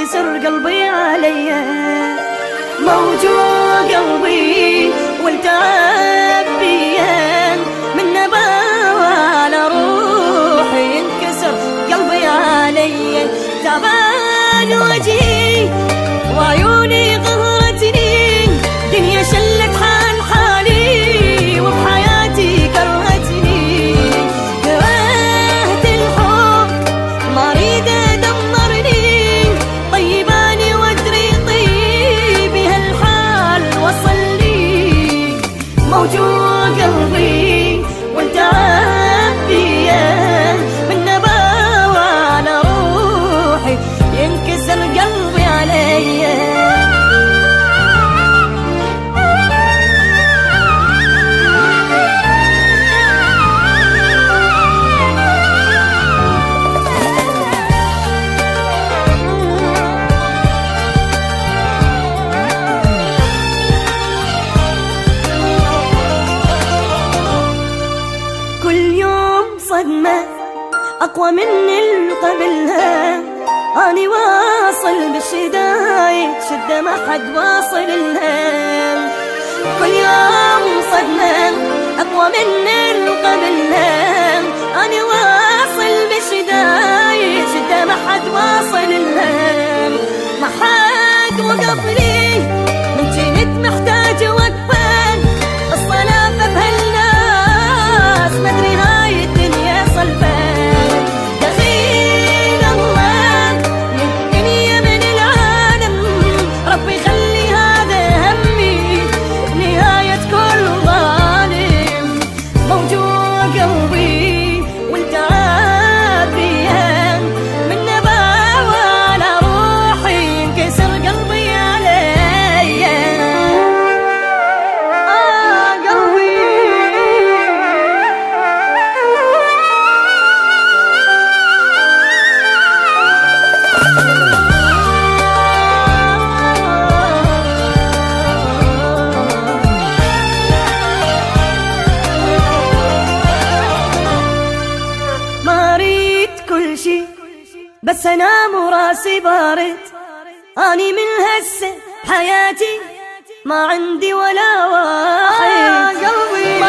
ينكسر قلبي عليا. موجوع قلبي والتعب بيا من نباوة على روحي ينكسر قلبي عليا. تعبان وجهي وعيوني قهرتني، دنيا شلت حال حالي وبحياتي كرهتني. كرهت الحب ما اريد دمرني، طيباني وادري طيبي هالحال وصلني. موجوع قلبي والتعب بيا من نباوة على روحي ينكسر قلبي عليا. صدمة أقوى من قبلها، أني واصل بالشدايد شدة ما حد واصل لها. كل يوم صدمة أقوى من قبلها، أني واصل بالشدايد شدة ما حد واصل لها. ما حد وقف لي من جنت محتاج وقفة، الصلاة بهالناس مدري هاي الدنيا صلبان. دخيل الله من الدنيا من العالم، ربي خلي هذا همي نهاية كل ظالم. موجوع قلبي والتعب بيا من نباوة على روحي ينكسر قلبي عليا. قلبي ما اريد كل شي بس انام وراسي بارد. اني من هسه حياتي ما عندي ولا واحد. قلبي